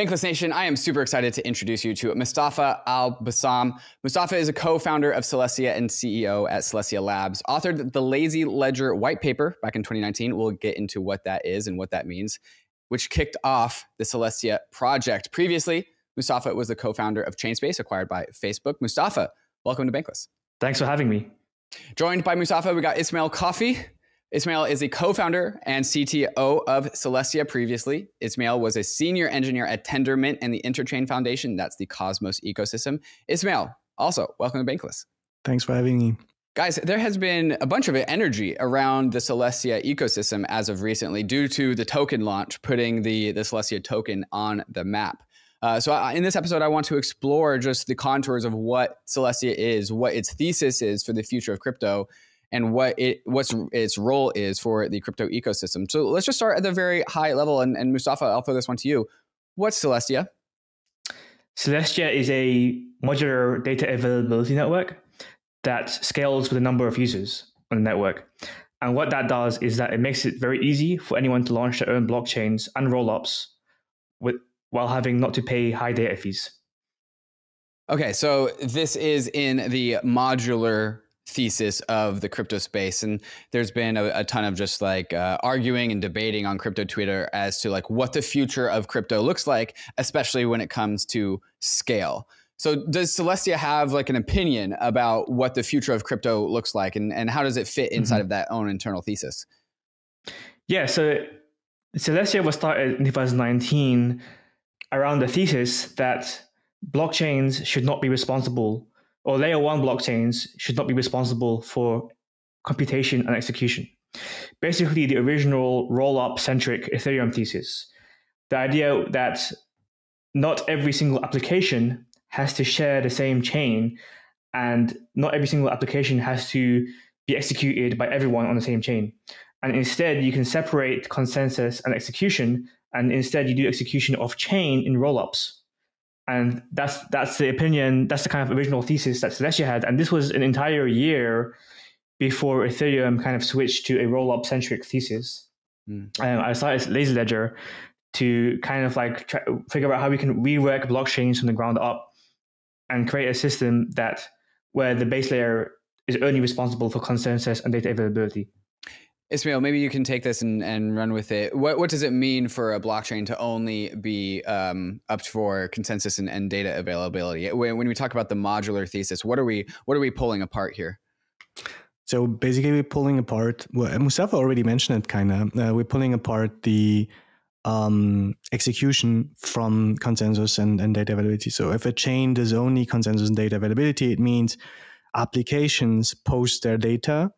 Bankless Nation, I am super excited to introduce you to Mustafa Al-Bassam. Mustafa is a co-founder of Celestia and CEO at Celestia Labs, authored the Lazy Ledger white paper back in 2019. We'll get into what that is and what that means, which kicked off the Celestia project. Previously, Mustafa was the co-founder of Chainspace, acquired by Facebook. Mustafa, welcome to Bankless. Thanks for having me. Joined by Mustafa, we got Ismail Coffey. Ismail is a co-founder and CTO of Celestia previously. Ismail was a senior engineer at Tendermint and the Interchain Foundation. That's the Cosmos ecosystem. Ismail, also, welcome to Bankless. Thanks for having me. Guys, there has been a bunch of energy around the Celestia ecosystem as of recently due to the token launch, putting the Celestia token on the map. So in this episode, I want to explore just the contours of what Celestia is, what its thesis is for the future of crypto, and what its role is for the crypto ecosystem. So let's just start at the very high level. And Mustafa, I'll throw this one to you. What's Celestia? Celestia is a modular data availability network that scales with a number of users on the network. And what that does is that it makes it very easy for anyone to launch their own blockchains and rollups while having not to pay high data fees. Okay, so this is in the modular thesis of the crypto space, and there's been a ton of just like arguing and debating on crypto Twitter as to like what the future of crypto looks like, especially when it comes to scale. So does Celestia have like an opinion about what the future of crypto looks like, and how does it fit inside of that own internal thesis? Yeah, so Celestia was started in 2019 around the thesis that blockchains should not be responsible, or layer one blockchains should not be responsible for computation and execution. Basically, the original Rollup Centric Ethereum thesis. The idea that not every single application has to share the same chain, and not every single application has to be executed by everyone on the same chain. And instead, you can separate consensus and execution, and instead you do execution off chain in rollups. And that's the opinion, that's the kind of original thesis that Celestia had. And this was an entire year before Ethereum kind of switched to a rollup centric thesis. I started Lazy Ledger to kind of like try to figure out how we can rework blockchains from the ground up and create a system where the base layer is only responsible for consensus and data availability. Ismail, maybe you can take this and run with it. What does it mean for a blockchain to only be up for consensus and data availability? When we talk about the modular thesis, what are we pulling apart here? So basically, we're pulling apart. Well, Mustafa already mentioned it, kind of. We're pulling apart the execution from consensus and data availability. So if a chain does only consensus and data availability, it means applications post their data,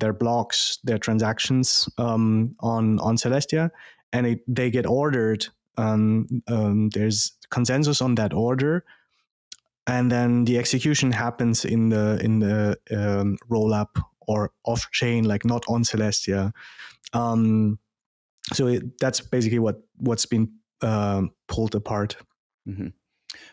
their blocks, their transactions on Celestia, and they get ordered. There's consensus on that order, and then the execution happens in the rollup or off chain, like not on Celestia. So that's basically what's been pulled apart. Mm-hmm.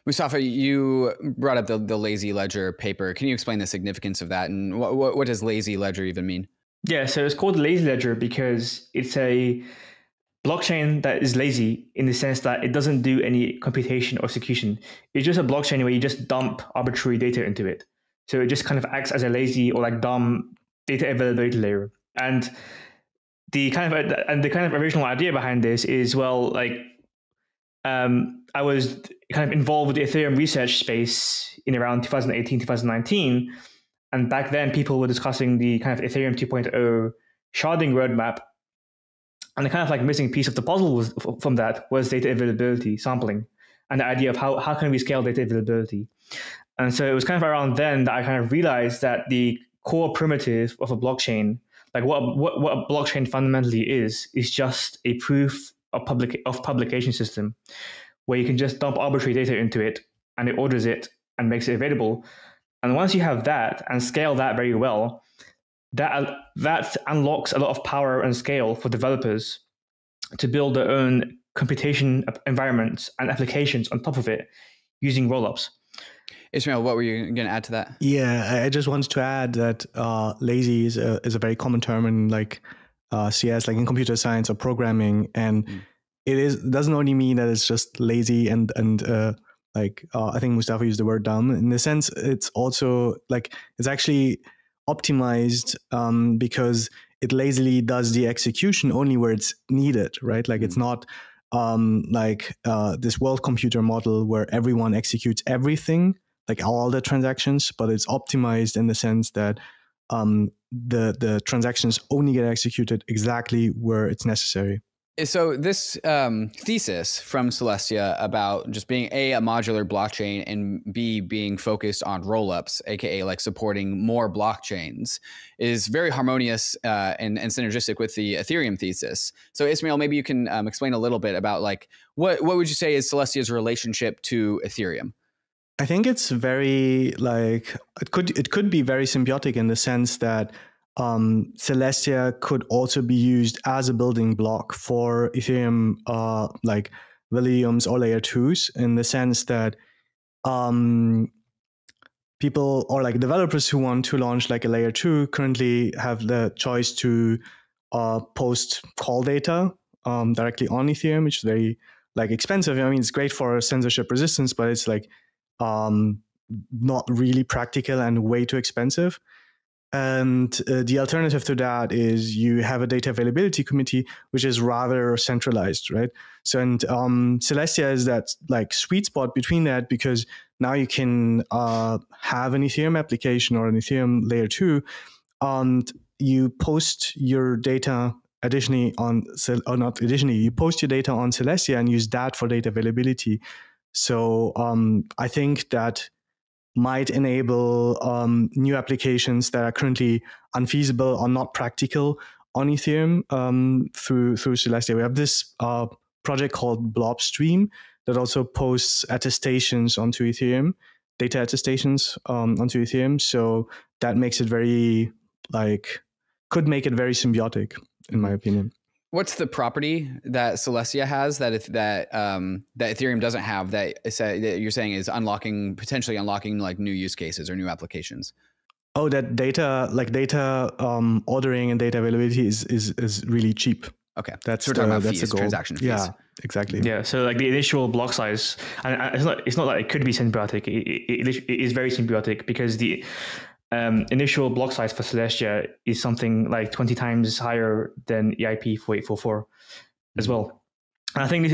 Mustafa, you brought up the Lazy Ledger paper. Can you explain the significance of that, and what does Lazy Ledger even mean? Yeah, so it's called Lazy Ledger because it's a blockchain that is lazy in the sense that it doesn't do any computation or execution. It's just a blockchain where you just dump arbitrary data into it. So it just kind of acts as a lazy or like dumb data availability layer. And the kind of original idea behind this is, well, like I was kind of involved with the Ethereum research space in around 2018, 2019. And back then, people were discussing the kind of Ethereum 2.0 sharding roadmap. And the kind of like missing piece of the puzzle from that was data availability sampling and the idea of how can we scale data availability. And so it was kind of around then that I kind of realized that the core primitive of a blockchain, like what a blockchain fundamentally is just a proof of publication system where you can just dump arbitrary data into it and it orders it and makes it available. And once you have that and scale that very well, that unlocks a lot of power and scale for developers to build their own computation environments and applications on top of it using rollups. Ismail, what were you going to add to that? Yeah, I just wanted to add that lazy is a very common term in like CS, like in computer science or programming. And doesn't only mean that it's just lazy and I think Mustafa used the word dumb. In the sense, it's also like it's actually optimized because it lazily does the execution only where it's needed, right? Like it's not this world computer model where everyone executes everything, like all the transactions, but it's optimized in the sense that the transactions only get executed exactly where it's necessary. So this thesis from Celestia about just being a modular blockchain and B, being focused on rollups, aka like supporting more blockchains, is very harmonious and synergistic with the Ethereum thesis. So Ismail, maybe you can explain a little bit about like what would you say is Celestia's relationship to Ethereum? I think it's very like it could be very symbiotic in the sense that Celestia could also be used as a building block for Ethereum, like Validiums or layer 2s, in the sense that people or like developers who want to launch like a layer 2 currently have the choice to post call data directly on Ethereum, which is very like expensive. I mean, it's great for censorship resistance, but it's like not really practical and way too expensive. And the alternative to that is you have a data availability committee, which is rather centralized, right? So, and Celestia is that like sweet spot between that, because now you can have an Ethereum application or an Ethereum layer 2, and you post your data additionally on, or not additionally, you post your data on Celestia and use that for data availability. So I think that might enable new applications that are currently unfeasible or not practical on Ethereum through Celestia. We have this project called Blob Stream that also posts attestations onto Ethereum, data attestations onto Ethereum. So that makes it very could make it very symbiotic, in my opinion. What's the property that Celestia has that Ethereum doesn't have that you're saying is potentially unlocking like new use cases or new applications? Oh, that data ordering and data availability is really cheap. Okay, that's so we're talking about fees, transaction fees. Yeah, exactly. Yeah, so like the initial block size, and it's not that it could be symbiotic. It is very symbiotic because the initial block size for Celestia is something like 20 times higher than EIP 4844 as well. And I think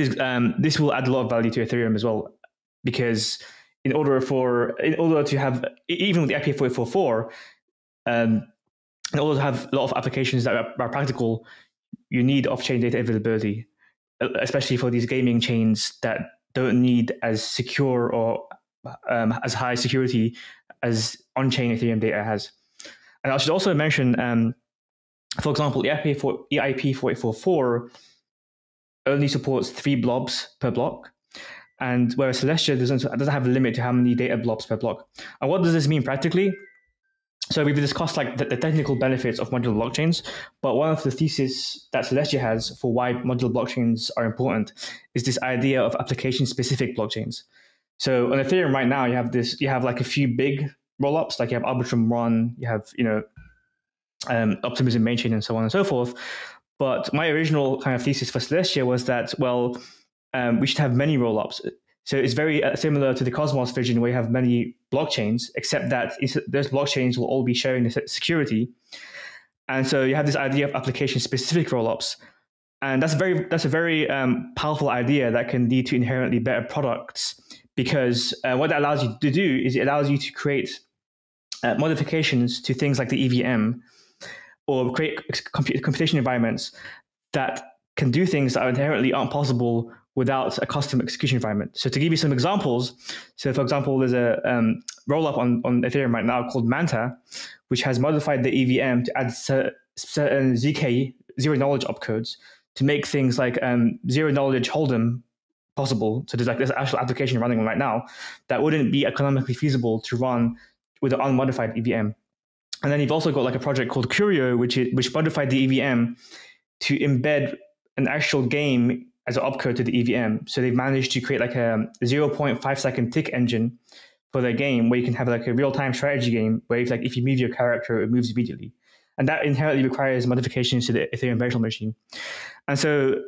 this will add a lot of value to Ethereum as well, because in order to have, even with the EIP 4844, in order to have a lot of applications that are practical, you need off-chain data availability, especially for these gaming chains that don't need as secure or as high security as on-chain Ethereum data has. And I should also mention, for example, EIP 4844 only supports 3 blobs per block, and whereas Celestia doesn't have a limit to how many data blobs per block. And what does this mean practically? So we've discussed like the technical benefits of modular blockchains, but one of the theses that Celestia has for why modular blockchains are important is this idea of application-specific blockchains. So on Ethereum right now, you have like a few big rollups, like you have Arbitrum Run, you have Optimism Mainchain, and so on and so forth. But my original kind of thesis for Celestia was that we should have many rollups. So it's very similar to the Cosmos vision, where you have many blockchains, except that those blockchains will all be sharing the security. And so you have this idea of application-specific rollups, and that's a very powerful idea that can lead to inherently better products. Because what that allows you to do is it allows you to create modifications to things like the EVM, or create computation environments that can do things that inherently aren't possible without a custom execution environment. So to give you some examples, so for example, there's a rollup on Ethereum right now called Manta, which has modified the EVM to add certain ZK, zero knowledge opcodes, to make things like zero knowledge Hold'em possible. So there's an actual application running right now that wouldn't be economically feasible to run with an unmodified EVM. And then you've also got like a project called Kurucuları, which modified the EVM to embed an actual game as an opcode to the EVM. So they've managed to create like a 0.5 second tick engine for their game, where you can have like a real-time strategy game where if you move your character, it moves immediately. And that inherently requires modifications to the Ethereum virtual machine. And so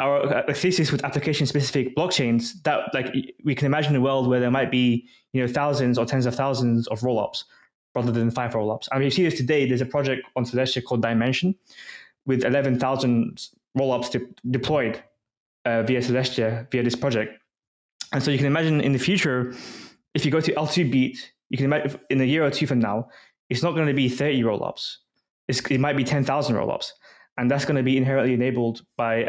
our thesis with application-specific blockchains, that like we can imagine a world where there might be thousands or tens of thousands of rollups rather than 5 rollups. I mean, you see this today. There's a project on Celestia called Dimension with 11,000 rollups deployed via Celestia via this project. And so you can imagine in the future, if you go to L2 beat, you can imagine in a year or two from now, it's not going to be 30 rollups. It might be 10,000 rollups. And that's going to be inherently enabled by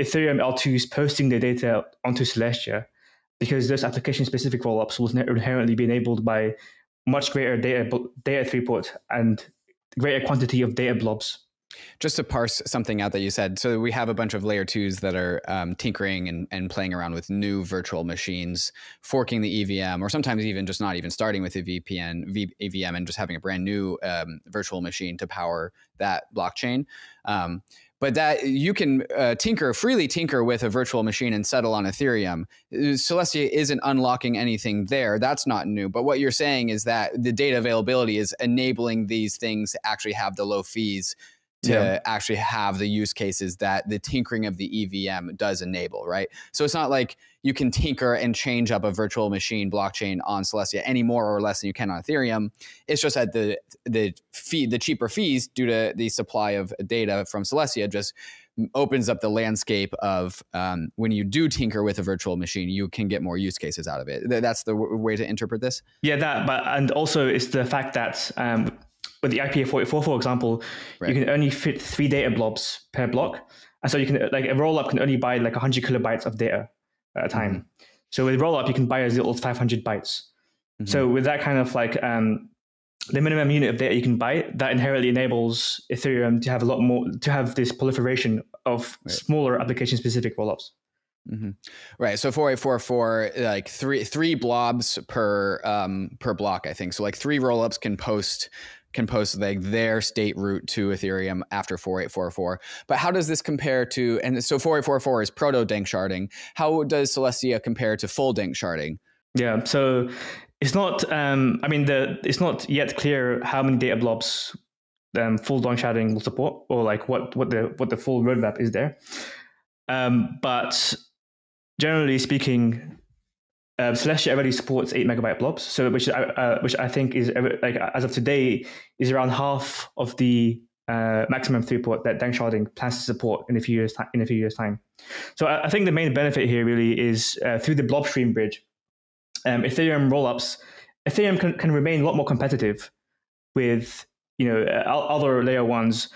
Ethereum L2s posting their data onto Celestia, because those application-specific rollups will inherently be enabled by much greater data throughput and greater quantity of data blobs. Just to parse something out that you said, so we have a bunch of layer 2s that are tinkering and playing around with new virtual machines, forking the EVM, or sometimes even just not even starting with a EVM and just having a brand new virtual machine to power that blockchain. But that you can freely tinker with a virtual machine and settle on Ethereum. Celestia isn't unlocking anything there. That's not new. But what you're saying is that the data availability is enabling these things to actually have the low fees to actually have the use cases that the tinkering of the EVM does enable, right? So it's not like you can tinker and change up a virtual machine blockchain on Celestia any more or less than you can on Ethereum. It's just that the cheaper fees due to the supply of data from Celestia just opens up the landscape of when you do tinker with a virtual machine, you can get more use cases out of it. That's the way to interpret this? Yeah, and also it's the fact that with the IPA44, for example, you can only fit 3 data blobs per block. And so you can, like, a rollup can only buy like 100 kilobytes of data at a time. So with rollup, you can buy as little as 500 bytes. So with that kind of like the minimum unit of data you can buy, that inherently enables Ethereum to have a lot more, to have this proliferation of smaller application-specific rollups. Right. So 4844, like three blobs per block, I think. So like 3 rollups can post like their state root to Ethereum after 4844. But how does this compare to, and so 4844 is proto dank sharding. How does Celestia compare to full dank sharding? Yeah. So it's not, it's not yet clear how many data blobs full dank sharding will support, or like what the full roadmap is there. But generally speaking, Celestia already supports 8 megabyte blobs, so which I think is, like, as of today, is around half of the maximum throughput that dank sharding plans to support in a few years time. So I think the main benefit here really is through the blob stream bridge. Ethereum rollups, Ethereum can remain a lot more competitive with other layer 1s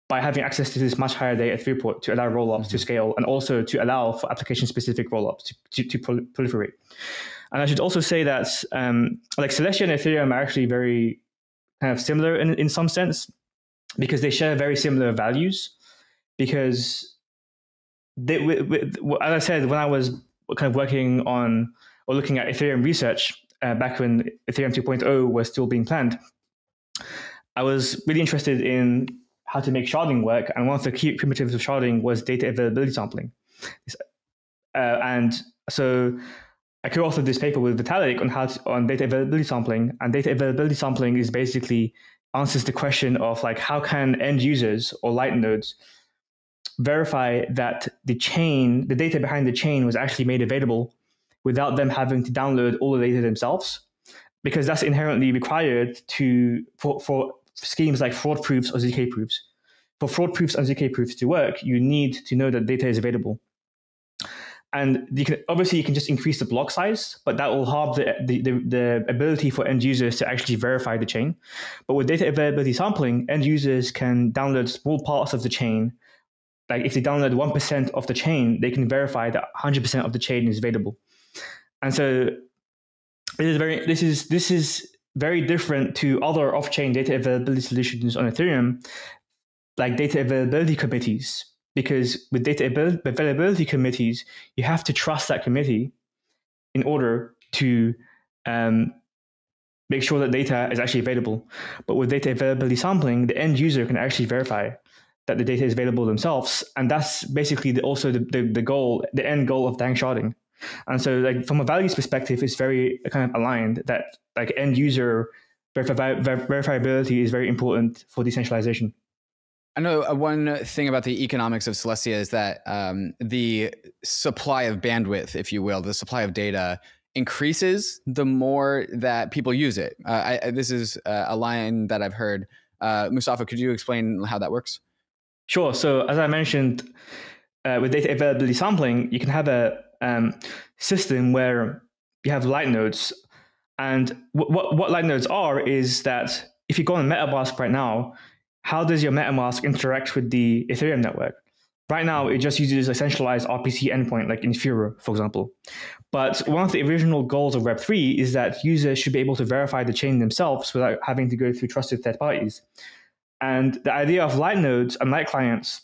by having access to this much higher data throughput to allow rollups to scale, and also to allow for application-specific rollups to proliferate. And I should also say that like Celestia and Ethereum are actually very kind of similar in some sense, because they share very similar values. Because as I said, when I was kind of working on or looking at Ethereum research back when Ethereum 2.0 was still being planned, I was really interested in how to make sharding work, and one of the key primitives of sharding was data availability sampling. And so I co-authored this paper with Vitalik on data availability sampling, and data availability sampling is basically answers the question of, like, how can end users or light nodes verify that the data behind the chain was actually made available without them having to download all the data themselves, because that's inherently required for schemes like fraud proofs or ZK proofs. For fraud proofs and ZK proofs to work, you need to know that data is available. And you can just increase the block size, but that will halve the ability for end users to actually verify the chain. But with data availability sampling, end users can download small parts of the chain. Like if they download 1% of the chain, they can verify that 100% of the chain is available. And so this is very different to other off-chain data availability solutions on Ethereum, like data availability committees. Because with data availability committees, you have to trust that committee in order to make sure that data is actually available. But with data availability sampling, the end user can actually verify that the data is available themselves. And that's basically also the end goal of dank sharding. And so, like, from a values perspective, it's very kind of aligned that, like, end user verifiability is very important for decentralization. I know one thing about the economics of Celestia is that the supply of bandwidth, if you will, the supply of data increases the more that people use it. This is a line that I've heard. Mustafa, could you explain how that works? Sure. So as I mentioned, with data availability sampling, you can have a system where you have light nodes. And what light nodes are is that if you go on MetaMask right now, how does your MetaMask interact with the Ethereum network? Right now, it just uses a centralized RPC endpoint like Infura, for example. But one of the original goals of Web3 is that users should be able to verify the chain themselves without having to go through trusted third parties. And the idea of light nodes and light clients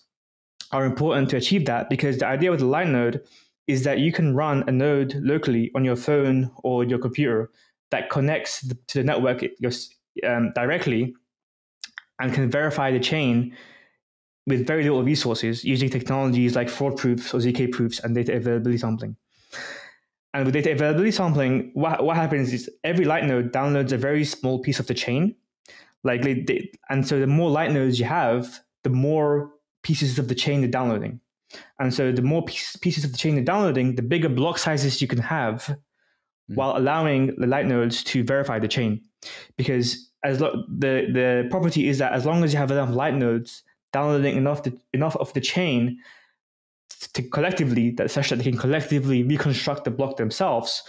are important to achieve that, because the idea with the light node is that you can run a node locally on your phone or your computer that connects to the network directly and can verify the chain with very little resources using technologies like fraud proofs or ZK proofs and data availability sampling. And with data availability sampling, what happens is every light node downloads a very small piece of the chain. And so the more light nodes you have, the more pieces of the chain they're downloading. And so the more pieces of the chain they're downloading, the bigger block sizes you can have while allowing the light nodes to verify the chain. Because the property is that as long as you have enough light nodes downloading enough of the chain to collectively, such that they can collectively reconstruct the block themselves,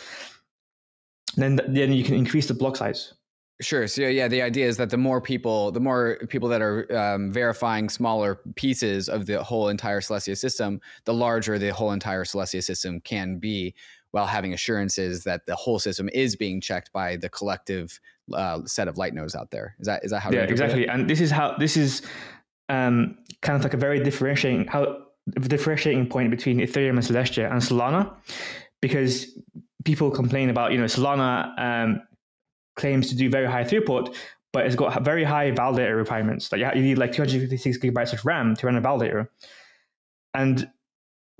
then you can increase the block size. Sure. So yeah, the idea is that the more people that are verifying smaller pieces of the whole entire Celestia system, the larger the whole entire Celestia system can be, while having assurances that the whole system is being checked by the collective set of light nodes out there. Is that how? Yeah, exactly. And this is kind of like a very differentiating point between Ethereum and Celestia and Solana, because people complain about, Solana claims to do very high throughput, but it's got very high validator requirements. Like you need like 256 gigabytes of RAM to run a validator. And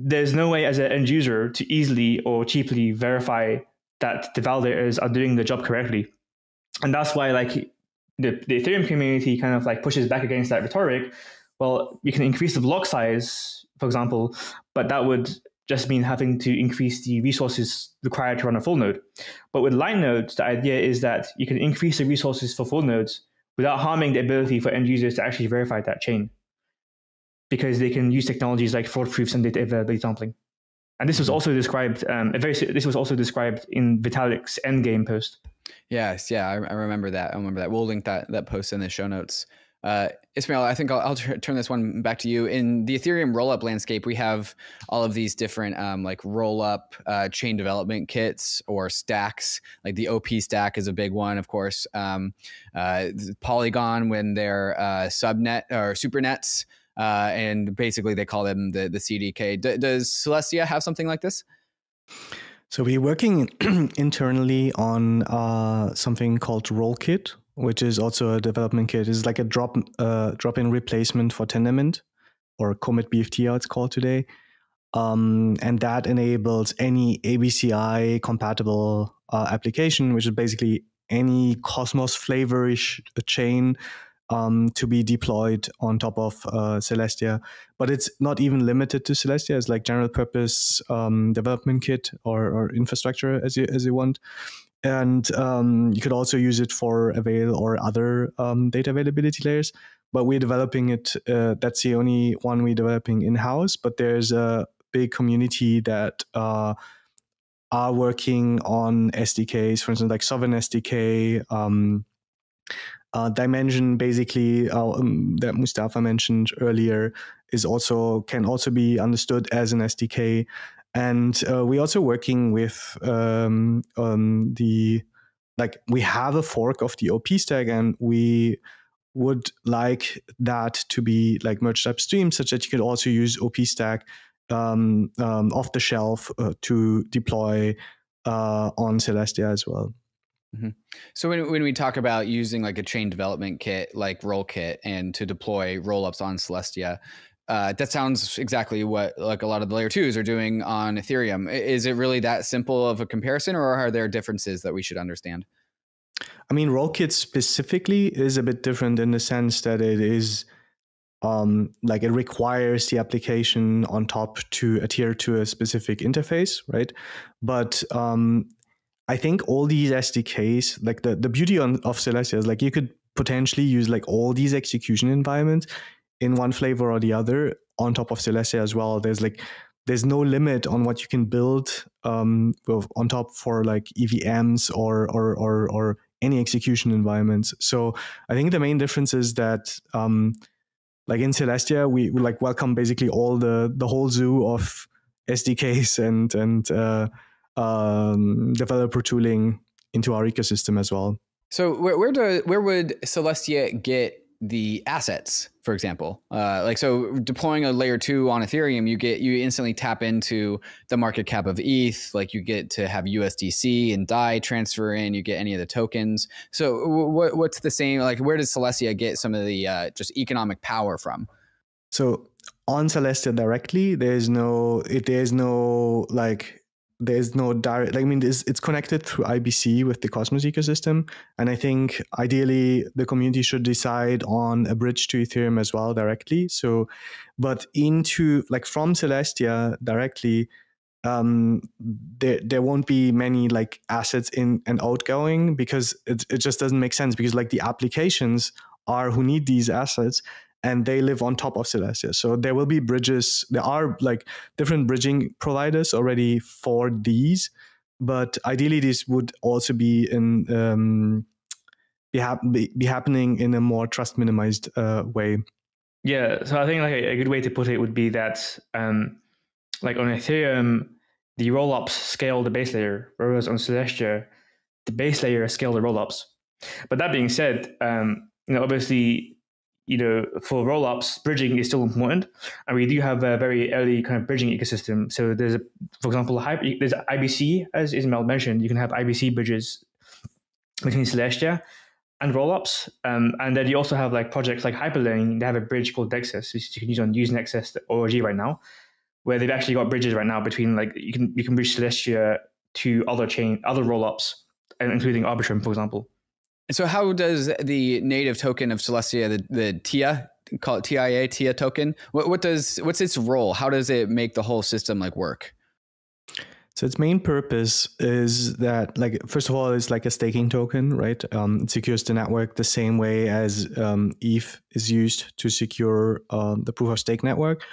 there's no way as an end user to easily or cheaply verify that the validators are doing the job correctly. And that's why like the Ethereum community kind of like pushes back against that rhetoric. Well, you can increase the block size, for example, but that would just mean having to increase the resources required to run a full node. But with light nodes, the idea is that you can increase the resources for full nodes without harming the ability for end users to actually verify that chain, because they can use technologies like fraud proofs and data availability sampling. And this was also described. This was also described in Vitalik's Endgame post. Yes, yeah, I remember that. We'll link that post in the show notes. Ismail, I think I'll turn this one back to you. In the Ethereum rollup landscape, we have all of these different like rollup chain development kits or stacks. Like the OP stack is a big one, of course. Polygon, when they're subnet or supernets, and basically they call them the CDK. Does Celestia have something like this? So we're working internally on something called Rollkit, which is also a development kit. It's like a drop-in replacement for Tendermint, or Commit BFT, how it's called today. And that enables any ABCI compatible application, which is basically any Cosmos flavorish chain to be deployed on top of Celestia. But it's not even limited to Celestia. It's like general purpose development kit or infrastructure as you want. And you could also use it for Avail or other data availability layers. But we're developing it. That's the only one we're developing in-house. But there's a big community that are working on SDKs, for instance, like Sovereign SDK, Dimension, basically, that Mustafa mentioned earlier, can also be understood as an SDK. And we're also working with we have a fork of the OP stack, and we would like that to be like merged upstream, such that you could also use OP stack off the shelf to deploy on Celestia as well. Mm-hmm. So when we talk about using like a chain development kit like Rollkit and to deploy rollups on Celestia, that sounds exactly what like a lot of the layer 2s are doing on Ethereum. Is it really that simple of a comparison, or are there differences that we should understand? I mean, Rollkit specifically is a bit different in the sense that it is like it requires the application on top to adhere to a specific interface, right? But I think all these SDKs, like the beauty of Celestia is like you could potentially use like all these execution environments in one flavor or the other on top of Celestia as well. There's no limit on what you can build on top for like EVMs or any execution environments. So I think the main difference is that like in Celestia, we like welcome basically all the whole zoo of SDKs and developer tooling into our ecosystem as well. So where would Celestia get the assets, for example? Like, so deploying a layer 2 on Ethereum, you instantly tap into the market cap of ETH. Like, you get to have USDC and DAI transfer in. You get any of the tokens. So what's the same? Like, where does Celestia get some of the just economic power from? So on Celestia directly, there's no direct, I mean, it's connected through IBC with the Cosmos ecosystem. And I think ideally the community should decide on a bridge to Ethereum as well directly. So, but into like from Celestia directly, there won't be many like assets in and outgoing, because it just doesn't make sense, because like the applications are who need these assets, and they live on top of Celestia. So there will be bridges. There are like different bridging providers already for these, but ideally this would also be be happening in a more trust minimized way. Yeah, so I think like a good way to put it would be that like on Ethereum, the rollups scale the base layer, whereas on Celestia, the base layer scale the rollups. But that being said, obviously, for rollups, bridging is still important, and we do have a very early kind of bridging ecosystem. So there's, for example, there's IBC, as Ismail mentioned. You can have IBC bridges between Celestia and rollups, and then you also have like projects like Hyperlearning. They have a bridge called Dexus, which you can use on Usenexus.org right now, where they've actually got bridges right now between like you can bridge Celestia to other rollups, including Arbitrum, for example. So how does the native token of Celestia, the TIA, call it TIA token, what's its role? How does it make the whole system like work? So its main purpose is that, like, first of all, it's like a staking token, right? It secures the network the same way as ETH is used to secure the proof of stake network.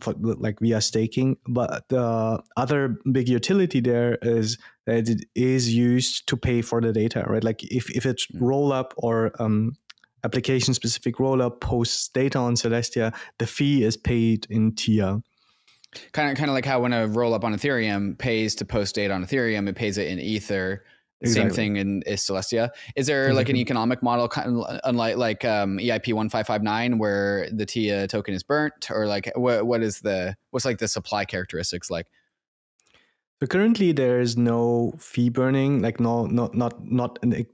For like via staking. But the other big utility there is that it is used to pay for the data, right? Like if it's Rollup or application specific Rollup posts data on Celestia, the fee is paid in TIA. Kind of like how when a Rollup on Ethereum pays to post data on Ethereum, it pays it in Ether. Exactly. Same thing in Celestia. Is there like an economic model, kind of unlike like EIP 1559, where the TIA token is burnt, or like what's like the supply characteristics like? So currently there is no fee burning, like not an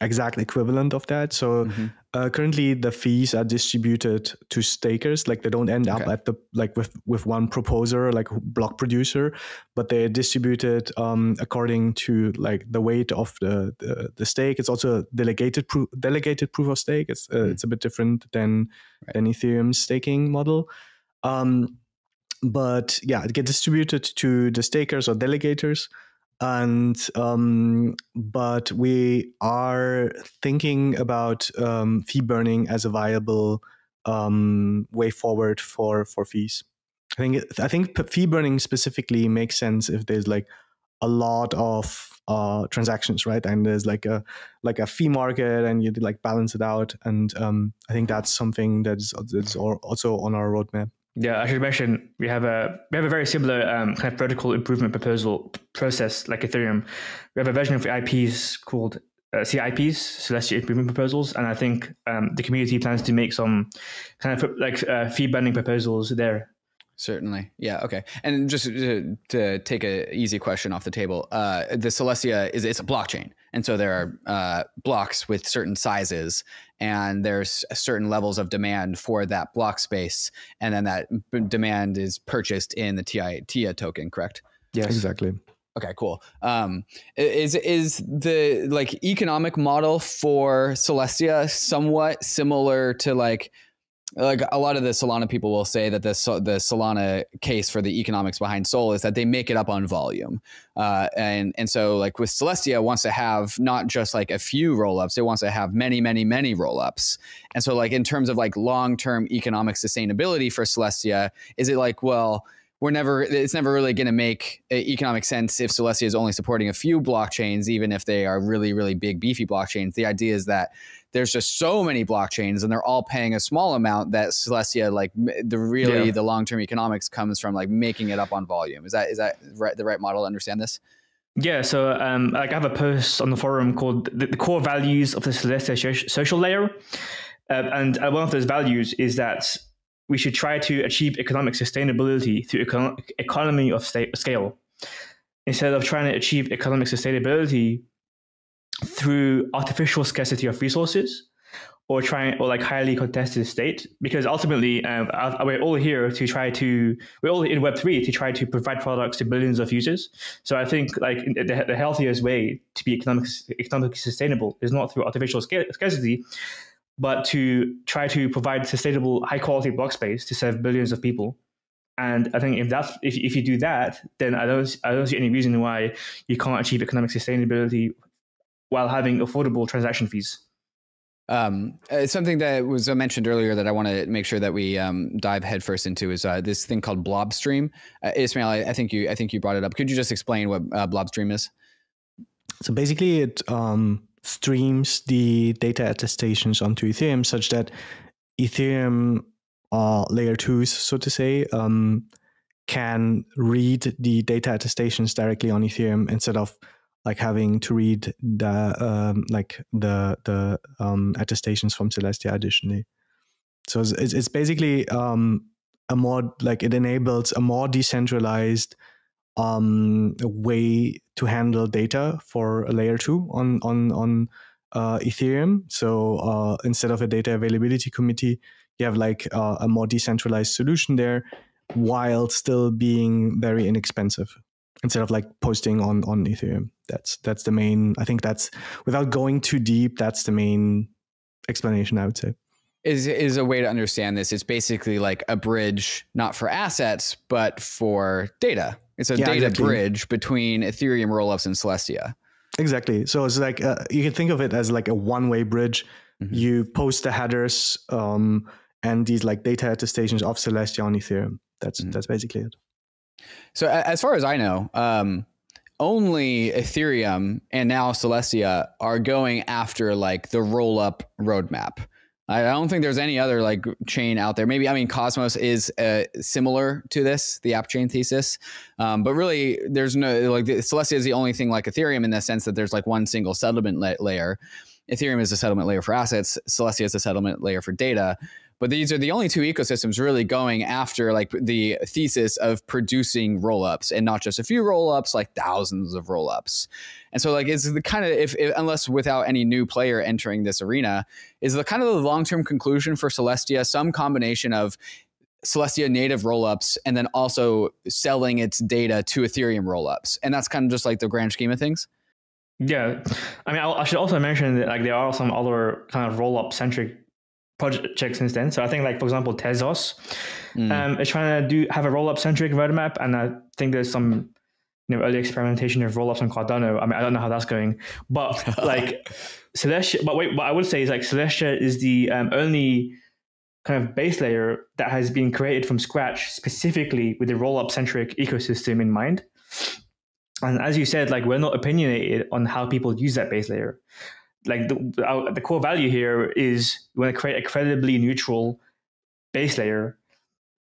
exact equivalent of that. So currently the fees are distributed to stakers, like they don't end up at the like with one proposer, like block producer, but they're distributed according to like the weight of the stake. It's also a delegated proof of stake. It's a bit different than Ethereum's staking model. But yeah, it gets distributed to the stakers or delegators. And but we are thinking about fee burning as a viable way forward for fees. I think fee burning specifically makes sense if there's like a lot of transactions, right? And there's like a fee market, and you like balance it out. And I think that's something that's also on our roadmap. Yeah, I should mention we have a very similar kind of protocol improvement process like Ethereum. We have a version of IPs called CIPs, Celestia Improvement Proposals, and I think the community plans to make some kind of like fee burning proposals there. Certainly. Yeah. Okay. And just to take an easy question off the table, the Celestia it's a blockchain. And so there are blocks with certain sizes, and there's certain levels of demand for that block space. And then that demand is purchased in the TIA token, correct? Yes, exactly. Okay, cool. Is the like economic model for Celestia somewhat similar to like like a lot of the Solana people will say that the Solana case for the economics behind Sol is that they make it up on volume. And so like with Celestia wants to have not just like a few rollups, it wants to have many, many, many rollups. And so like in terms of like long-term economic sustainability for Celestia, is it like, well, it's never really going to make economic sense if Celestia is only supporting a few blockchains, even if they are really, really big, beefy blockchains. The idea is that there's just so many blockchains and they're all paying a small amount that Celestia, like the long-term economics comes from like making it up on volume. Is that right, the right model to understand this? Yeah, so like I have a post on the forum called the core values of the Celestia social layer. And one of those values is that we should try to achieve economic sustainability through economy of scale, instead of trying to achieve economic sustainability through artificial scarcity of resources or like highly contested state. Because ultimately, we're all here to we're all in Web3 to try to provide products to billions of users. So I think like the healthiest way to be economically sustainable is not through artificial scarcity, but to try to provide sustainable, high-quality block space to serve billions of people. And I think if you do that, then I don't see any reason why you can't achieve economic sustainability while having affordable transaction fees. Something that was mentioned earlier that I want to make sure that we dive headfirst into is this thing called Blob Stream. Ismail, I think you brought it up. Could you just explain what Blob Stream is? So basically, it streams the data attestations onto Ethereum such that Ethereum layer 2s, so to say, can read the data attestations directly on Ethereum instead of like having to read the attestations from Celestia additionally. So it's basically a more like it enables a more decentralized way to handle data for a layer 2 on Ethereum. So instead of a data availability committee, you have like a more decentralized solution there, while still being very inexpensive. Instead of like posting on Ethereum, that's the main. I think that's, without going too deep, that's the main explanation, I would say. Is a way to understand this. It's basically like a bridge, not for assets, but for data. It's a data bridge between Ethereum rollups and Celestia. Exactly. So it's like you can think of it as like a one-way bridge. Mm-hmm. You post the headers and these like data attestations of Celestia on Ethereum. That's basically it. So as far as I know, only Ethereum and now Celestia are going after like the rollup roadmap. I don't think there's any other like chain out there. Maybe, I mean, Cosmos is similar to this, the app chain thesis. But really there's no, like Celestia is the only thing like Ethereum in the sense that there's like one single settlement layer. Ethereum is a settlement layer for assets. Celestia is a settlement layer for data. But these are the only two ecosystems really going after like the thesis of producing rollups, and not just a few rollups, like thousands of rollups. And so like it's the kind of, if unless without any new player entering this arena, is the kind of the long-term conclusion for Celestia, some combination of Celestia native rollups and then also selling its data to Ethereum rollups. And that's kind of just like the grand scheme of things. Yeah. I mean, I should also mention that like there are some other kind of rollup centric projects since then. So I think like, for example, Tezos is trying to have a rollup centric roadmap. And I think there's some early experimentation of rollups on Cardano. I mean, I don't know how that's going, but like Celestia, but what I would say is like Celestia is the only kind of base layer that has been created from scratch specifically with the rollup centric ecosystem in mind. And as you said, like we're not opinionated on how people use that base layer. Like the core value here is you want to create a credibly neutral base layer,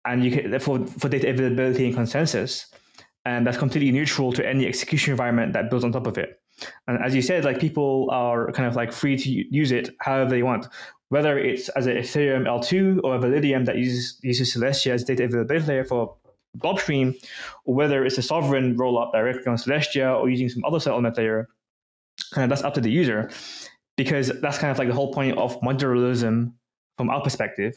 and you can for data availability and consensus, and that's completely neutral to any execution environment that builds on top of it. And as you said, like people are kind of like free to use it however they want, whether it's as an Ethereum L2 or a Validium that uses Celestia as data availability layer for Blob Stream, or whether it's a sovereign rollup directly on Celestia or using some other settlement layer. Kind of that's up to the user, because that's kind of like the whole point of modularism from our perspective,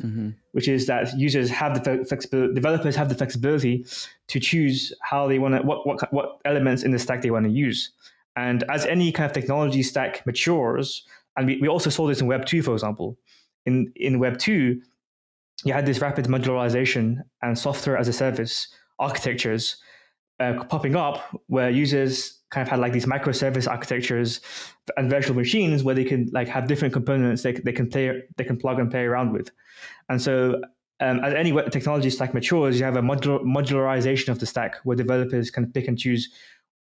which is that users have the flexibility, developers have the flexibility to choose how they want to, what elements in the stack they want to use. And as any kind of technology stack matures, and we also saw this in Web 2, for example, in Web 2, you had this rapid modularization and software as a service architectures popping up, where users kind of had like these microservice architectures and virtual machines where they can like have different components they can plug and play around with. And so as any technology stack matures, you have a modularization of the stack where developers can pick and choose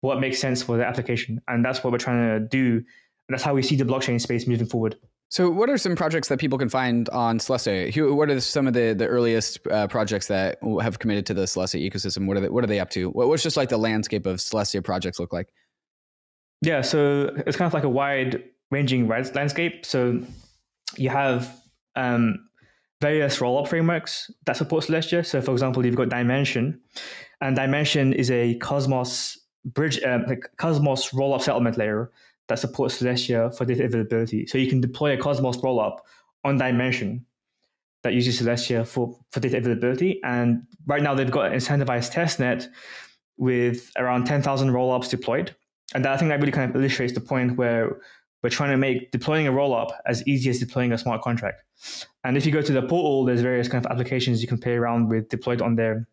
what makes sense for the application. And that's what we're trying to do. And that's how we see the blockchain space moving forward. So what are some projects that people can find on Celestia? What are some of the earliest projects that have committed to the Celestia ecosystem? What are they up to? What's just like the landscape of Celestia projects look like? Yeah, so it's kind of like a wide-ranging landscape. So you have various rollup frameworks that support Celestia. So for example, you've got Dimension, and Dimension is a Cosmos bridge, Cosmos rollup settlement layer that supports Celestia for data availability. So you can deploy a Cosmos rollup on Dimension that uses Celestia for data availability. And right now they've got an incentivized testnet with around 10,000 rollups deployed. And I think that really kind of illustrates the point where we're trying to make deploying a rollup as easy as deploying a smart contract. And if you go to the portal, there's various kind of applications you can play around with deployed on there,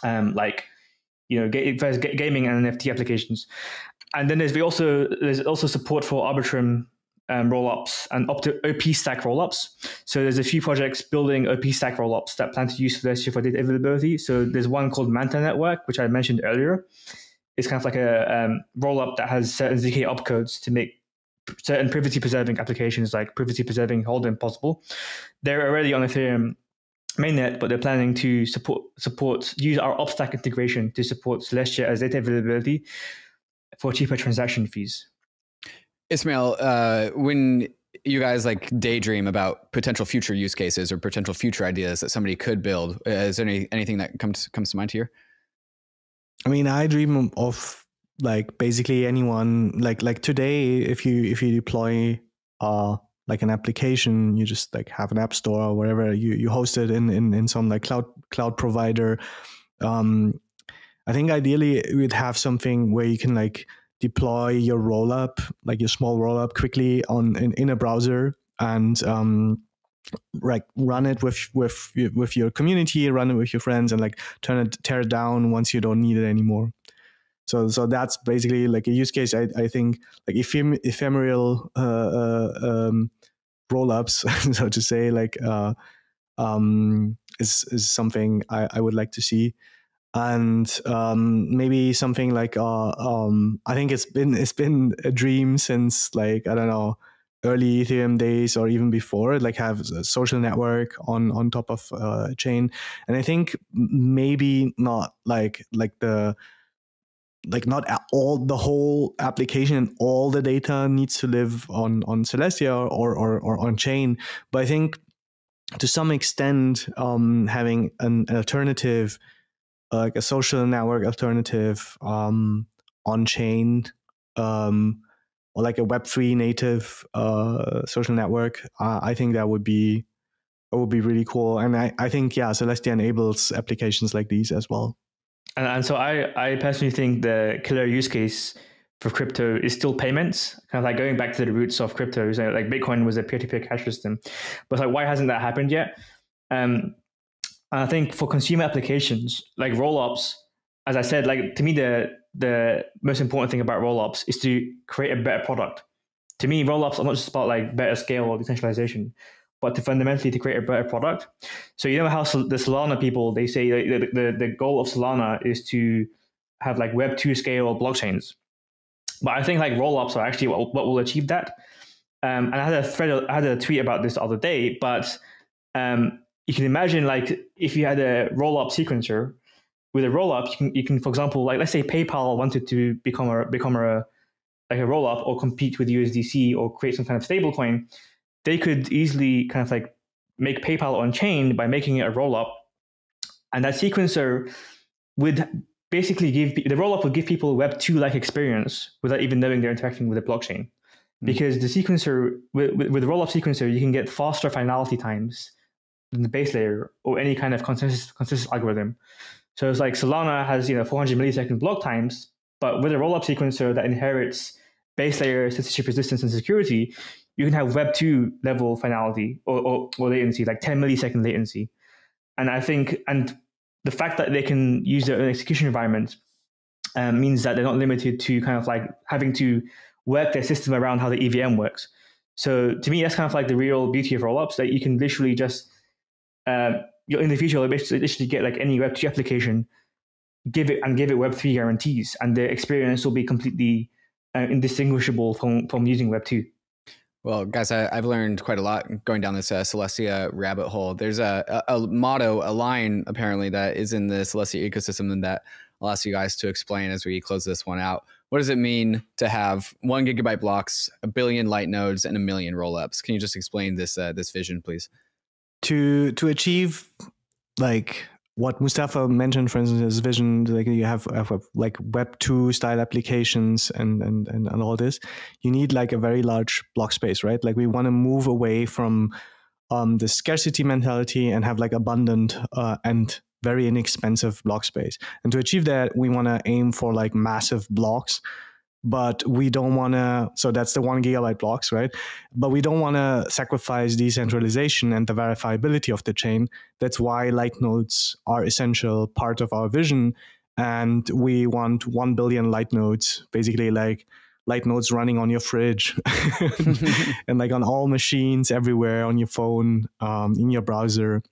like gaming and NFT applications. And then there's also support for Arbitrum rollups and OP stack rollups. So there's a few projects building OP stack rollups that plan to use Celestia for data availability. So there's one called Manta Network, which I mentioned earlier. It's kind of like a rollup that has certain ZK opcodes to make certain privacy preserving applications like privacy preserving holding possible. They're already on Ethereum mainnet, but they're planning to use our OpStack integration to support Celestia as data availability for cheaper transaction fees. Ismail, when you guys like daydream about potential future use cases or potential future ideas that somebody could build, is there anything that comes to mind here? I mean, I dream of like basically anyone like today, if you deploy like an application, you just like have an app store or wherever you host it in some like cloud provider. I think ideally we'd have something where you can like deploy your rollup, like your small rollup, quickly in a browser and like run it with your community, run it with your friends, and like tear it down once you don't need it anymore. So that's basically like a use case. I think like ephemeral rollups, so to say, like is something I would like to see. And maybe something like I think it's been a dream since like, I don't know, early Ethereum days or even before, like have a social network on top of a chain. And I think maybe not like not all the whole application and all the data needs to live on Celestia or on chain, but I think to some extent having an alternative, like a social network alternative on chain, or like a Web3 native social network, I think that would be really cool. And I think, yeah, Celestia enables applications like these as well. And so I personally think the killer use case for crypto is still payments, kind of like going back to the roots of crypto. So like Bitcoin was a peer-to-peer cash system, but like why hasn't that happened yet? And I think for consumer applications like rollups, as I said, like to me the most important thing about rollups is to create a better product. To me, rollups are not just about like better scale or decentralization, but fundamentally to create a better product. So you know how the Solana people, they say the goal of Solana is to have like Web 2 scale blockchains. But I think like rollups are actually what will achieve that. And I had a tweet about this the other day, but you can imagine like if you had a rollup sequencer, with a rollup, you can, for example, like let's say PayPal wanted to become a rollup or compete with USDC or create some kind of stable coin, they could easily kind of like make PayPal on chain by making it a rollup, and that sequencer would basically the rollup would give people a Web 2 like experience without even knowing they're interacting with a blockchain, because the sequencer with the rollup sequencer you can get faster finality times than the base layer or any kind of consensus algorithm. So it's like Solana has 400 millisecond block times, but with a rollup sequencer that inherits base layer censorship resistance and security, you can have Web 2 level finality or latency, like 10 millisecond latency. And I think, and the fact that they can use their own execution environment means that they're not limited to kind of like having to work their system around how the EVM works. So to me, that's kind of like the real beauty of rollups, that you can literally just, in the future, you'll literally get like any Web2 application, give it Web3 guarantees, and the experience will be completely indistinguishable from using Web2. Well, guys, I've learned quite a lot going down this Celestia rabbit hole. There's a motto, a line apparently that is in the Celestia ecosystem, and that I'll ask you guys to explain as we close this one out. What does it mean to have 1 gigabyte blocks, 1 billion light nodes, and 1 million rollups? Can you just explain this vision, please? To achieve like what Mustafa mentioned, for instance, his vision, like you have like Web2 style applications and all this, you need like a very large block space, right? Like we want to move away from the scarcity mentality and have like abundant and very inexpensive block space. And to achieve that, we want to aim for like massive blocks, but we don't want to, so that's the 1 gigabyte blocks, right? But we don't want to sacrifice decentralization and the verifiability of the chain. That's why light nodes are essential part of our vision. And we want 1 billion light nodes, basically like light nodes running on your fridge and like on all machines everywhere, on your phone, in your browser.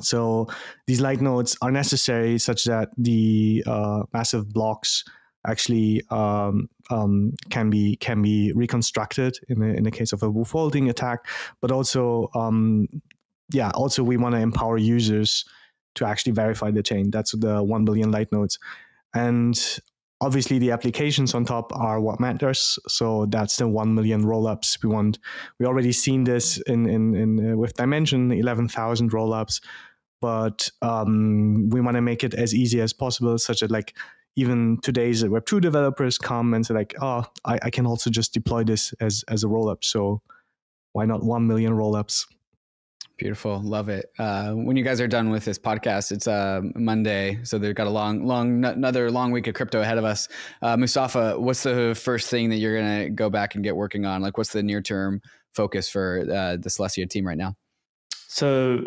So these light nodes are necessary such that the massive blocks actually can be reconstructed in the case of a wolf-folding attack, but also also we want to empower users to actually verify the chain. That's the 1 billion light nodes, and obviously the applications on top are what matters. So that's the 1 million rollups we want. We already seen this in with Dimension 11,000 rollups, but we want to make it as easy as possible, such that like even today's Web2 developers come and say like, oh, I can also just deploy this as a rollup. So why not 1 million rollups? Beautiful. Love it. When you guys are done with this podcast, it's Monday. So they've got another long week of crypto ahead of us. Mustafa, what's the first thing that you're going to go back and get working on? Like what's the near-term focus for the Celestia team right now? So,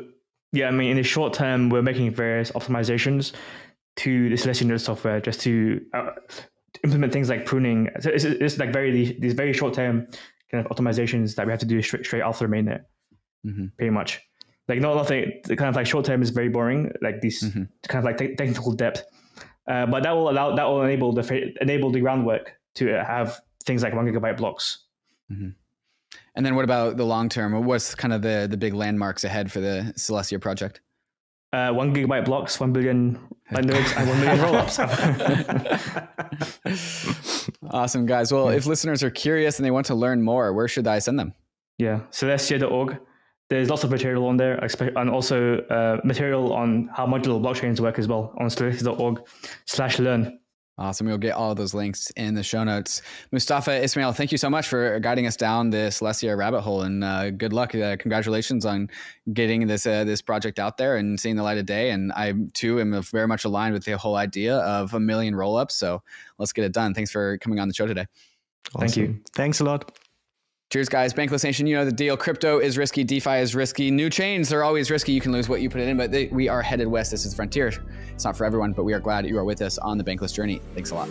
yeah, I mean, in the short term, we're making various optimizations to the Celestia node software just to implement things like pruning. So it's like these very short term kind of optimizations that we have to do straight off the mainnet, pretty much. Like nothing. Kind of like short term is very boring. Like these kind of like technical depth, but that will enable the groundwork to have things like 1 gigabyte blocks. And then what about the long term? What's kind of the big landmarks ahead for the Celestia project? 1 gigabyte blocks, 1 billion light nodes, and 1 million rollups. Awesome, guys. Well, if listeners are curious and they want to learn more, where should I send them? Yeah, Celestia.org. There's lots of material on there, and also material on how modular blockchains work as well on celestia.org/learn. Awesome. We'll get all of those links in the show notes. Mustafa, Ismail, thank you so much for guiding us down the Celestia rabbit hole, and good luck. Congratulations on getting this project out there and seeing the light of day. And I too am very much aligned with the whole idea of 1 million rollups. So let's get it done. Thanks for coming on the show today. Awesome. Thank you. Thanks a lot. Cheers, guys. Bankless Nation, you know the deal. Crypto is risky. DeFi is risky. New chains are always risky. You can lose what you put in, but we are headed west. This is the frontier. It's not for everyone, but we are glad you are with us on the Bankless journey. Thanks a lot.